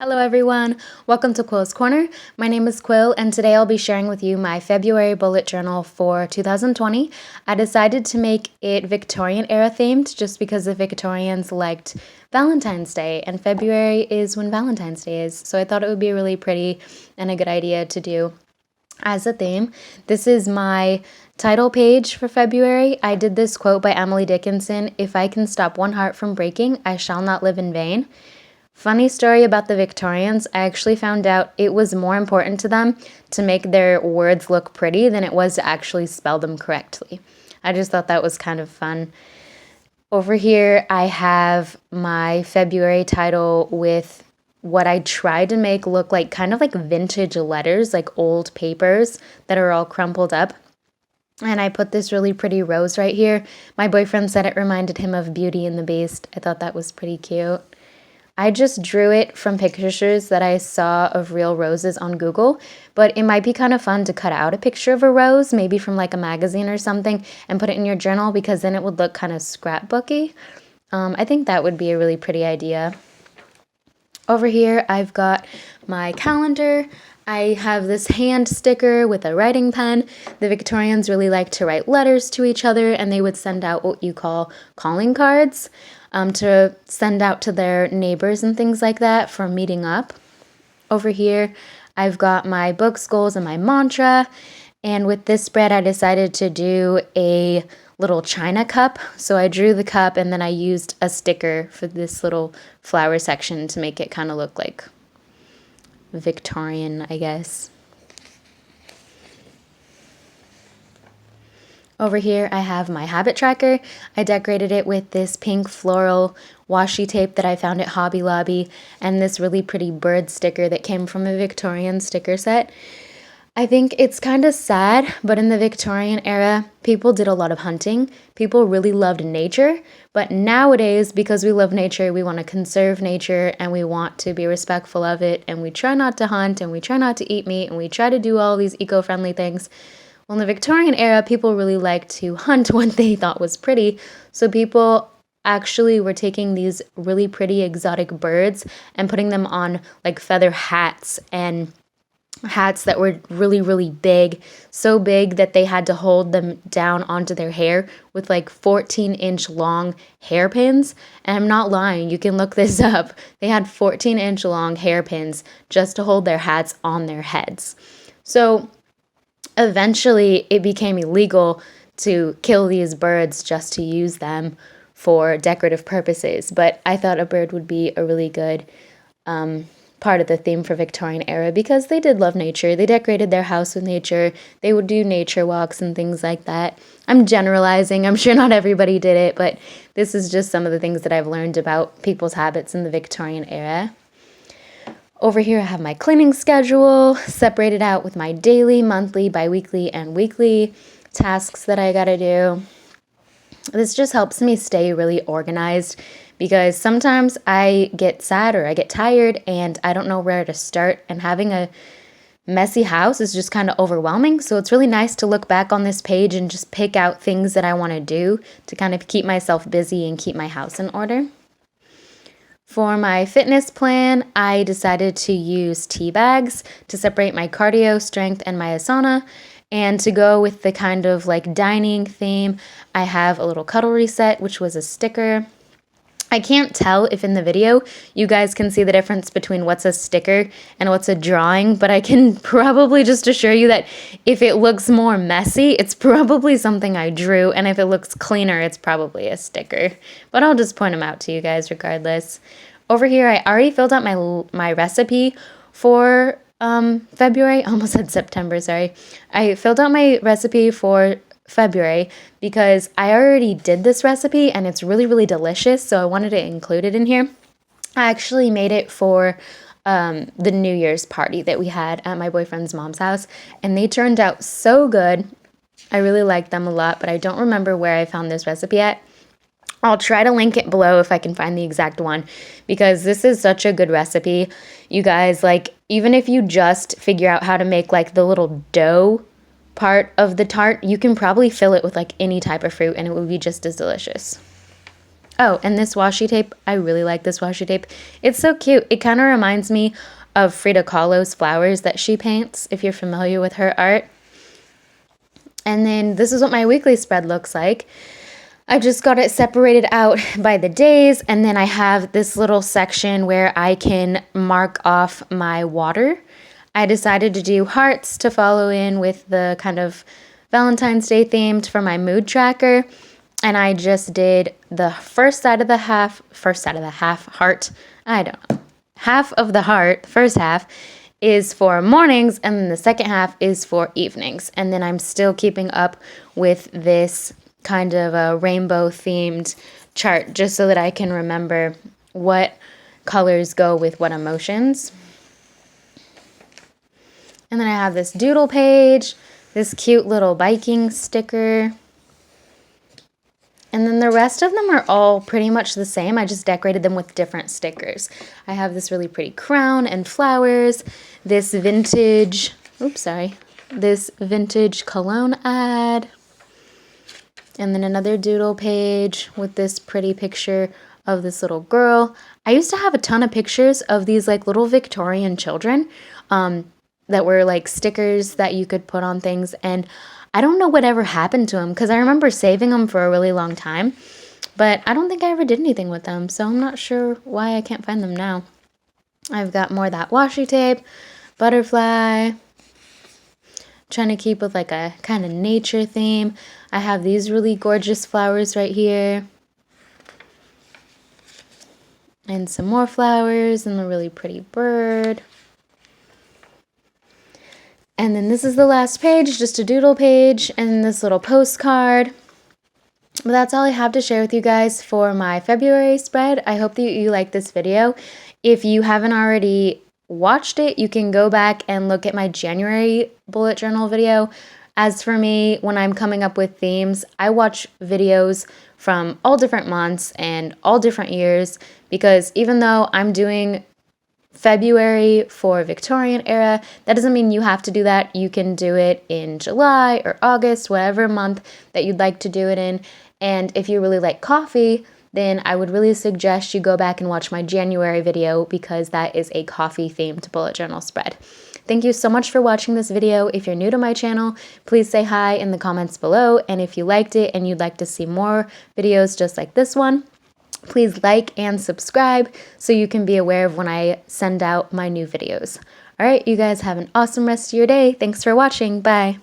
Hello everyone, welcome to Quil's Corner. My name is Quil and today I'll be sharing with you my February bullet journal for 2020. I decided to make it Victorian era themed just because the Victorians liked Valentine's Day and February is when Valentine's Day is, so I thought it would be really pretty and a good idea to do as a theme. This is my title page for February. I did this quote by Emily Dickinson: "If I can stop one heart from breaking, I shall not live in vain." Funny story about the Victorians, I actually found out it was more important to them to make their words look pretty than it was to actually spell them correctly. I just thought that was kind of fun. Over here, I have my February title with what I tried to make look like kind of like vintage letters, like old papers that are all crumpled up. And I put this really pretty rose right here. My boyfriend said it reminded him of Beauty and the Beast. I thought that was pretty cute. I just drew it from pictures that I saw of real roses on Google, but it might be kind of fun to cut out a picture of a rose, maybe from like a magazine or something, and put it in your journal because then it would look kind of scrapbooky. I think that would be a really pretty idea. Over here, I've got my calendar. I have this hand sticker with a writing pen. The Victorians really liked to write letters to each other, and they would send out what you call calling cards to send out to their neighbors and things like that for meeting up. Over here, I've got my books, goals, and my mantra. And with this spread, I decided to do a little china cup. So I drew the cup and then I used a sticker for this little flower section to make it kind of look like Victorian, I guess. Over here, I have my habit tracker. I decorated it with this pink floral washi tape that I found at Hobby Lobby and this really pretty bird sticker that came from a Victorian sticker set. I think it's kind of sad, but in the Victorian era, people did a lot of hunting. People really loved nature, but nowadays, because we love nature, we want to conserve nature and we want to be respectful of it, and we try not to hunt and we try not to eat meat and we try to do all these eco-friendly things. Well, in the Victorian era, people really liked to hunt what they thought was pretty, so people actually were taking these really pretty exotic birds and putting them on like feather hats and hats that were really, really big, so big that they had to hold them down onto their hair with like 14-inch long hairpins. And I'm not lying, you can look this up. They had 14-inch long hairpins just to hold their hats on their heads. So eventually it became illegal to kill these birds just to use them for decorative purposes. But I thought a bird would be a really good part of the theme for Victorian era because they did love nature. They decorated their house with nature. They would do nature walks and things like that. I'm generalizing. I'm sure not everybody did it, but this is just some of the things that I've learned about people's habits in the Victorian era. Over here I have my cleaning schedule separated out with my daily, monthly, bi-weekly, and weekly tasks that I gotta do. This just helps me stay really organized because sometimes I get sad or I get tired and I don't know where to start, and having a messy house is just kind of overwhelming. So it's really nice to look back on this page and just pick out things that I want to do to kind of keep myself busy and keep my house in order. For my fitness plan, I decided to use tea bags to separate my cardio, strength, and my asana. And to go with the kind of like dining theme, I have a little cuddle reset, which was a sticker. I can't tell if in the video you guys can see the difference between what's a sticker and what's a drawing, but I can probably just assure you that if it looks more messy, it's probably something I drew, and if it looks cleaner, it's probably a sticker. But I'll just point them out to you guys regardless. Over here, I already filled out my recipe for February. I almost said September, sorry. I filled out my recipe for February because I already did this recipe and it's really, really delicious, so I wanted to include it in here. I actually made it for the New Year's party that we had at my boyfriend's mom's house, and they turned out so good. I really liked them a lot, but I don't remember where I found this recipe at. I'll try to link it below if I can find the exact one, because this is such a good recipe. You guys, like, even if you just figure out how to make like the little dough part of the tart, you can probably fill it with like any type of fruit and it would be just as delicious. Oh, and this washi tape, I really like this washi tape. It's so cute. It kind of reminds me of Frida Kahlo's flowers that she paints, if you're familiar with her art. And then this is what my weekly spread looks like. I just got it separated out by the days, and then I have this little section where I can mark off my water. I decided to do hearts to follow in with the kind of Valentine's Day themed for my mood tracker. And I just did the first side of the half heart. I don't know. Half of the heart, first half, is for mornings, and then the second half is for evenings. And then I'm still keeping up with this kind of a rainbow themed chart just so that I can remember what colors go with what emotions. And then I have this doodle page, this cute little biking sticker. And then the rest of them are all pretty much the same. I just decorated them with different stickers. I have this really pretty crown and flowers, this vintage cologne ad, and then another doodle page with this pretty picture of this little girl. I used to have a ton of pictures of these like little Victorian children that were like stickers that you could put on things, and I don't know whatever happened to them because I remember saving them for a really long time, but I don't think I ever did anything with them, so I'm not sure why I can't find them now. I've got more of that washi tape, butterfly, trying to keep with like a kind of nature theme. I have these really gorgeous flowers right here, and some more flowers and a really pretty bird. And then this is the last page, just a doodle page and this little postcard. But that's all I have to share with you guys for my February spread. I hope that you like this video. If you haven't already watched it, you can go back and look at my January bullet journal video. As for me, when I'm coming up with themes, I watch videos from all different months and all different years, because even though I'm doing February for Victorian era, that doesn't mean you have to do that. You can do it in July or August, whatever month that you'd like to do it in. And if you really like coffee, then I would really suggest you go back and watch my January video, because that is a coffee themed bullet journal spread. Thank you so much for watching this video. If you're new to my channel, please say hi in the comments below. And if you liked it and you'd like to see more videos just like this one, please like and subscribe so you can be aware of when I send out my new videos. All right, you guys have an awesome rest of your day. Thanks for watching. Bye.